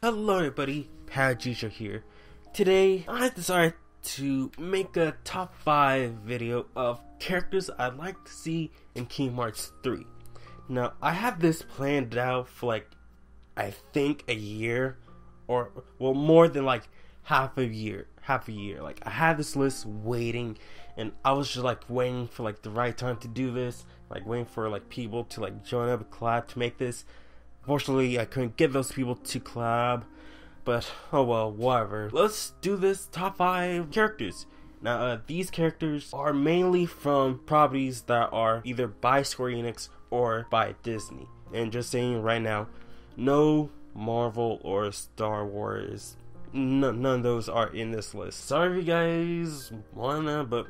Hello everybody, Parajuicer here. Today, I decided to make a top 5 video of characters I'd like to see in Kingdom Hearts 3. Now, I have this planned out for I think a year, or well, more than half a year. Like, I had this list waiting, and I was just waiting for the right time to do this, waiting for people to join up a collab to make this. Fortunately, I couldn't get those people to collab, but oh well, whatever. Let's do this top 5 characters. Now, these characters are mainly from properties that are either by Square Enix or by Disney. And just saying right now, no Marvel or Star Wars, none of those are in this list. Sorry if you guys wanna, but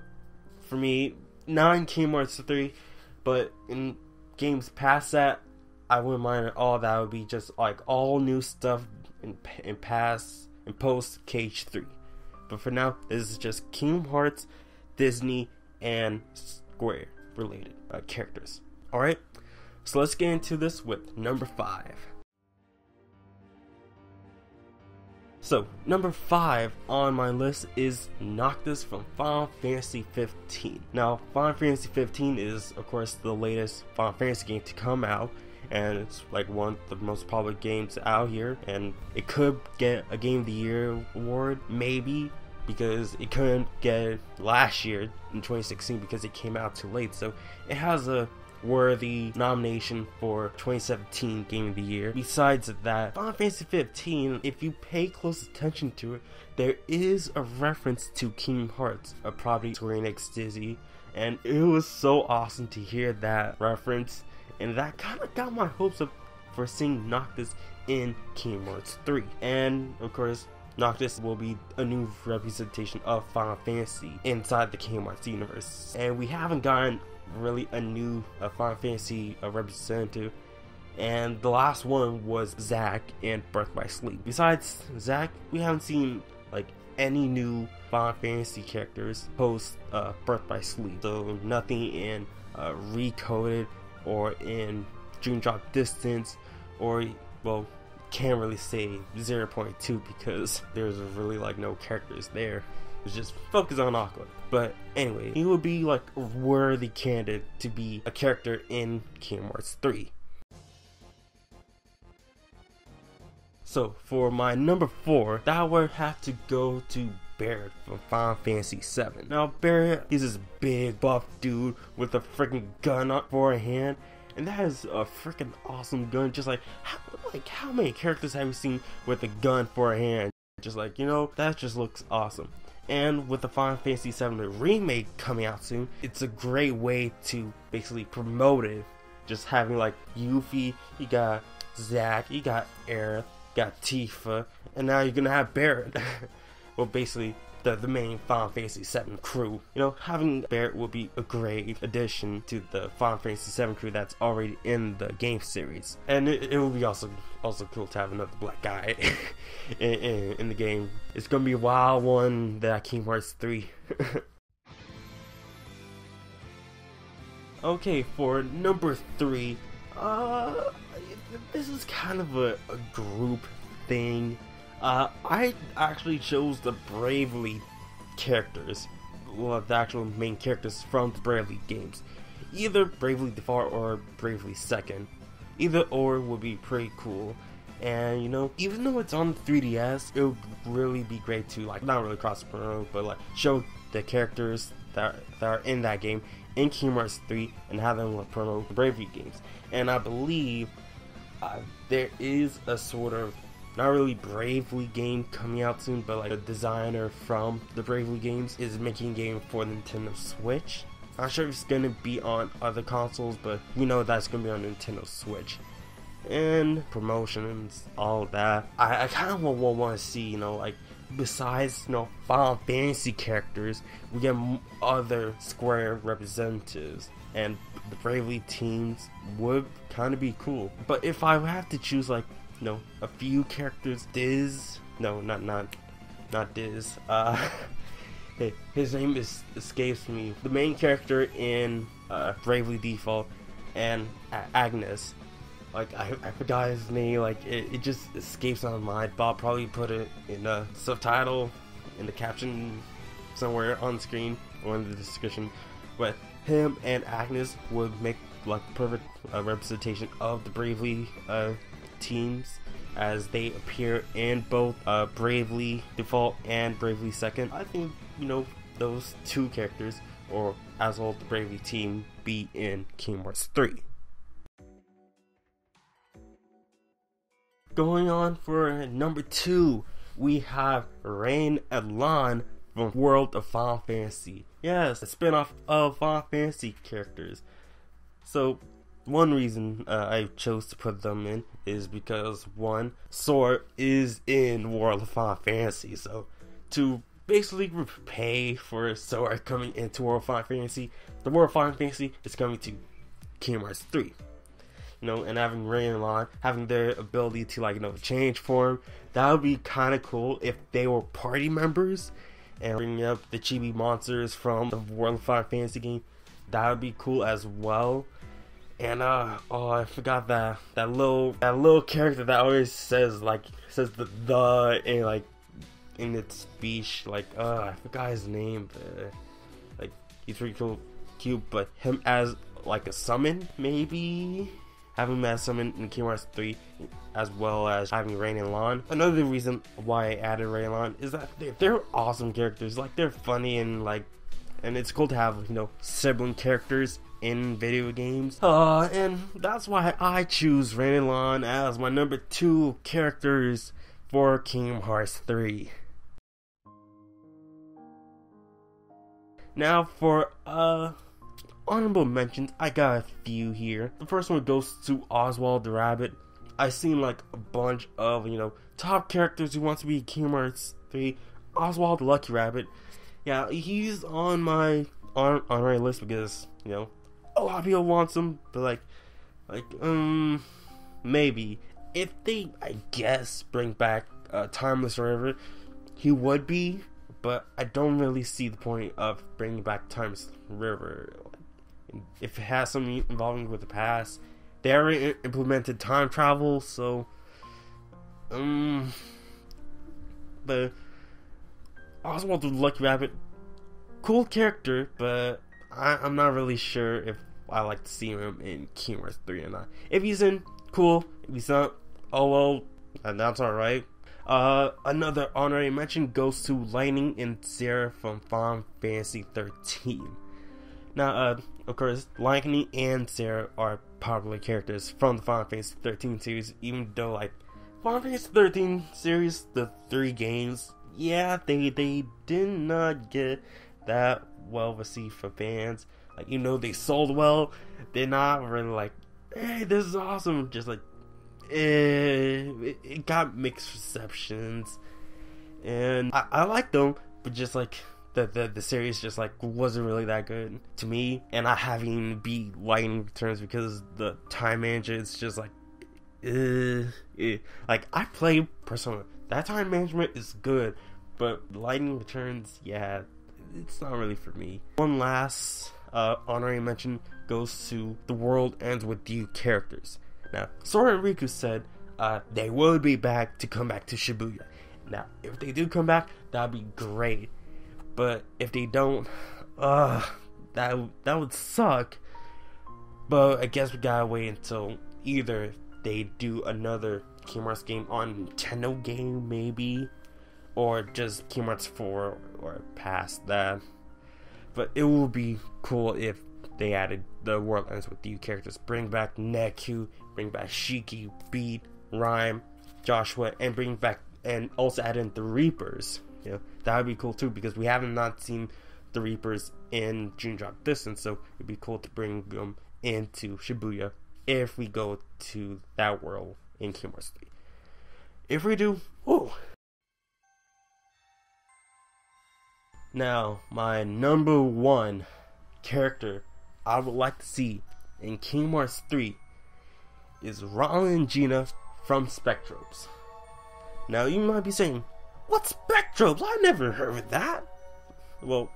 for me, not in Kingdom Hearts 3, but in games past that, I wouldn't mind at all. That would be just all new stuff in post KH3. But for now, this is just Kingdom Hearts, Disney, and Square related characters. Alright, so let's get into this with number 5. So, number 5 on my list is Noctis from Final Fantasy 15. Now, Final Fantasy 15 is, of course, the latest Final Fantasy game to come out, and it's one of the most popular games out here, and it could get a Game of the Year award, maybe, because it couldn't get it last year in 2016 because it came out too late. So it has a worthy nomination for 2017 Game of the Year. Besides that, Final Fantasy 15, if you pay close attention to it, there is a reference to Kingdom Hearts, a property Square Enix Disney, and it was so awesome to hear that reference. And that kind of got my hopes up for seeing Noctis in Kingdom Hearts 3. And, of course, Noctis will be a new representation of Final Fantasy inside the Kingdom Hearts universe. And we haven't gotten really a new Final Fantasy representative. And the last one was Zack in Birth by Sleep. Besides Zack, we haven't seen any new Final Fantasy characters post Birth by Sleep. So nothing in Recoded or in Dream Drop Distance, or well, can't really say 0.2 because there's really no characters there. It's just focus on Aqua. But anyway, he would be a worthy candidate to be a character in Kingdom Hearts 3. So for my number 4, that would have to go to Barret from Final Fantasy VII. Now Barret is this big buff dude with a freaking gun for a hand, and that is a freaking awesome gun. Just how many characters have you seen with a gun for a hand? Just that just looks awesome. And with the Final Fantasy VII remake coming out soon, it's a great way to basically promote it. Just having Yuffie, you got Zack, you got Aerith, you got Tifa, and now you're gonna have Barret. Well, basically the main Final Fantasy VII crew. Having Barret will be a great addition to the Final Fantasy VII crew that's already in the game series, and it will be also cool to have another black guy in the game. It's gonna be a wild one, that Kingdom Hearts 3. Okay, for number 3, this is kind of a group thing. I actually chose the Bravely characters, well, the actual main characters from the Bravely games. Either Bravely Default or Bravely Second. Either or would be pretty cool. And even though it's on 3DS, it would really be great to not really cross promote, but show the characters that are in that game in Kingdom Hearts 3 and have them promote the Bravely games. And I believe there is a sort of not really Bravely game coming out soon, but a designer from the Bravely games is making a game for Nintendo Switch. Not sure if it's gonna be on other consoles, but we know that's gonna be on Nintendo Switch. And promotions, all of that. I kind of want to see, besides Final Fantasy characters, we get other Square representatives, and the Bravely teams would kind of be cool. But if I would have to choose a few characters, not Diz. His name escapes me. The main character in Bravely Default and Agnes. like I forgot his name. Like it just escapes my mind. But I'll probably put it in a subtitle, in the caption, somewhere on screen or in the description. But him and Agnes would make like perfect representation of the Bravely teams, as they appear in both Bravely Default and Bravely Second. I think, you know, those two characters, or as well the Bravely team, be in Kingdom Hearts 3. Going on for number 2, we have Rain Elan from World of Final Fantasy. Yes, a spin-off of Final Fantasy characters. So one reason I chose to put them in is because, one, Sora is in World of Final Fantasy, so to basically repay for Sora coming into World of Final Fantasy, the World of Final Fantasy is coming to Kingdom Hearts 3. You know, and having Rain and Lon, having their ability to, like, you know, change form, that would be kind of cool if they were party members, and bringing up the chibi monsters from the World of Final Fantasy game. That would be cool as well. And oh, I forgot that little character that always says the in, like, in its speech, like, I forgot his name, but like, he's pretty cool, cute. But him as like a summon, maybe having him as summon in Kingdom Hearts 3, as well as having Rain and Lon. Another reason why I added Rain and Lon is that they're awesome characters. Like, they're funny, and like, and it's cool to have, you know, sibling characters in video games. And that's why I choose Rain and Lon as my number 2 characters for Kingdom Hearts 3. Now for honorable mentions, I got a few here. The first one goes to Oswald the Rabbit. I've seen like a bunch of, you know, top characters who want to be Kingdom Hearts 3. Oswald the Lucky Rabbit. Yeah, he's on my honorary list because, you know, a lot of people want him, but maybe if they, I guess, bring back Timeless River, he would be, but I don't really see the point of bringing back Timeless River. If it has something involving with the past, they already implemented time travel, so but Oswald the Lucky Rabbit, cool character, but I'm not really sure if I like to see him in Kingdom Hearts 3 or not. If he's in, cool. If he's not, oh well, and that's alright. Another honorary mention goes to Lightning and Sarah from Final Fantasy 13. Now, of course, Lightning and Sarah are popular characters from the Final Fantasy 13 series, even though, like, Final Fantasy 13 series, the 3 games, yeah, they did not get that well received for fans. Like, you know, they sold well, they're not really like, hey, this is awesome. Just like, it got mixed receptions, and I liked them, but just like the series just like wasn't really that good to me. And I having beat Lightning Returns because the time management is just like, like, I play Persona, that time management is good, but Lightning Returns, yeah, it's not really for me. One last honorary mention goes to The World Ends With You characters. Now, Sora and Riku said they would be back to come back to Shibuya. Now, if they do come back, that'd be great. But if they don't, that would suck. But I guess we gotta wait until either they do another Kingdom Hearts game on Nintendo game, maybe, or just Kingdom Hearts 4 or past that. But it would be cool if they added The World Ends With You characters. Bring back Neku, bring back Shiki, Beat, Rhyme, Joshua, and bring back, and also add in the Reapers. You know, that would be cool too, because we haven't not seen the Reapers in June Drop Distance, so it'd be cool to bring them into Shibuya if we go to that world in Kingdom Hearts 3. If we do, whoa. Now, my number 1 character I would like to see in Kingdom Hearts 3 is Ronald and Gina from Spectrobes. Now, you might be saying, what Spectrobes? I never heard of that. Well,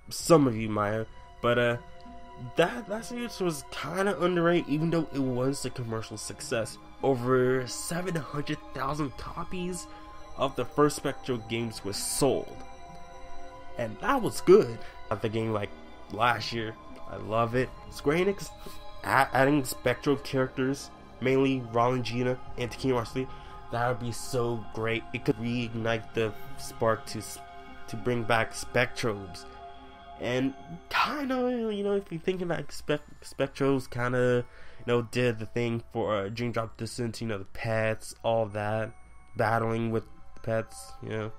some of you might have, but that series was kind of underrated, even though it was a commercial success. Over 700,000 copies of the first Spectral games was sold, and that was good. At the game like last year, I love it. Square Enix adding Spectral characters, mainly Rolangina and Team Marsley, that would be so great. It could reignite the spark to bring back Spectrobes. And kind of, you know, if you're thinking like Spectrobes kind of, you know, did the thing for Dream Drop Distance, you know, the pets, all that, battling with the pets, you know.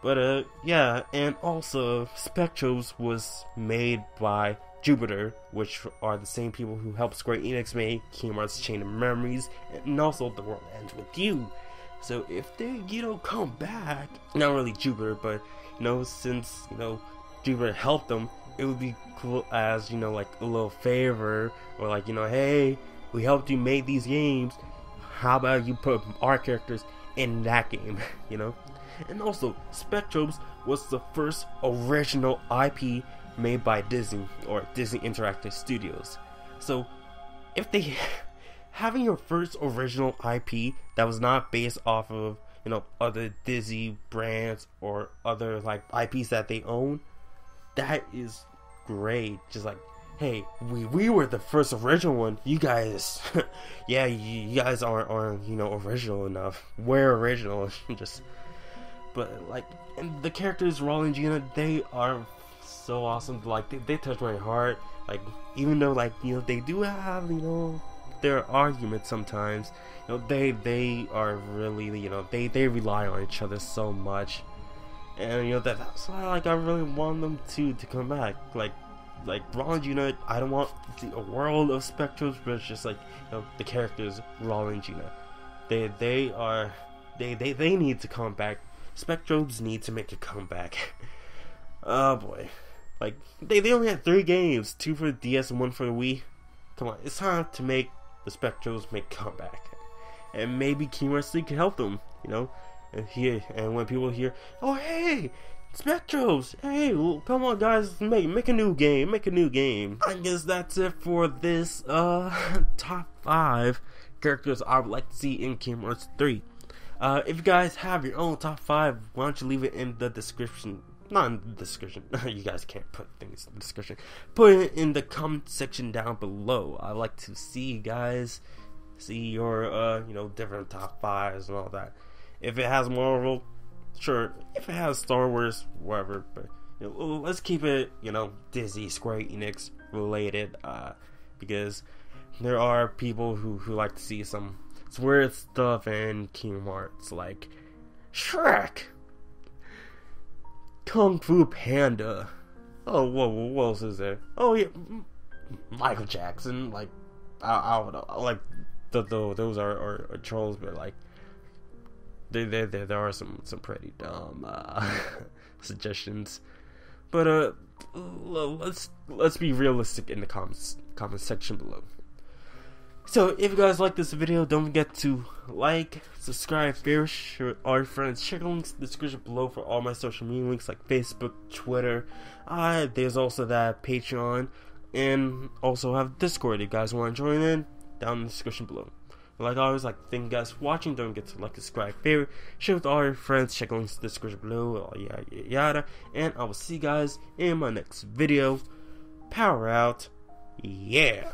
But yeah, and also Spectrobes was made by Jupiter, which are the same people who helped Square Enix make Kingdom Hearts Chain of Memories, and also The World Ends With You. So if they, you know, come back, not really Jupiter, but, you know, since, you know, Jupiter helped them, it would be cool as, you know, like a little favor, or like, you know, hey, we helped you make these games, how about you put our characters in that game, you know? And also, Spectrobes was the first original IP made by Disney, or Disney Interactive Studios. So, if they having your first original IP that was not based off of, you know, other Disney brands or other like IPs that they own, that is great. Just like, hey, we were the first original one. You guys, yeah, you guys aren't, you know, original enough. We're original. Just, but like, and the characters, Raul and Gina, they are so awesome. Like, they touch my heart. Like, even though, like, you know, they do have, you know, their arguments sometimes, you know, they are really, you know, they rely on each other so much. And, you know, that's why, like, I really want them to come back. Like Raul and Gina, I don't want a world of Spectrals, but it's just like, you know, the characters, Raul and Gina, they need to come back. Spectrobes need to make a comeback. Oh boy. Like, they only had 3 games, 2 for the DS and 1 for the Wii. Come on, it's time to make the Spectrobes make a comeback. And maybe Kingdom Hearts 3 can help them, you know? And when people hear, oh hey, Spectrobes, hey, well, come on guys, make a new game, I guess that's it for this top 5 characters I would like to see in Kingdom Hearts 3. If you guys have your own top 5, why don't you leave it in the description? Not in the description. You guys can't put things in the description. Put it in the comment section down below. I like to see you guys, see your you know, different top 5s and all that. If it has Marvel, sure. If it has Star Wars, whatever. But, you know, let's keep it, you know, Disney, Square Enix related, because there are people who like to see some weird stuff in Kingdom Hearts, like Shrek, Kung Fu Panda. Oh, what else is there? Oh yeah, Michael Jackson. Like, I don't know. Like, those are trolls, but like, there are some pretty dumb suggestions. But let's be realistic in the comment section below. So, if you guys like this video, don't forget to like, subscribe, favorite, share with all your friends. Check the links in the description below for all my social media links like Facebook, Twitter. There's also that Patreon, and also have Discord if you guys want to join in, down in the description below. Like always, thank you guys for watching. Don't forget to like, subscribe, favorite, share with all your friends. Check the links in the description below, yada. And I will see you guys in my next video. Power out. Yeah.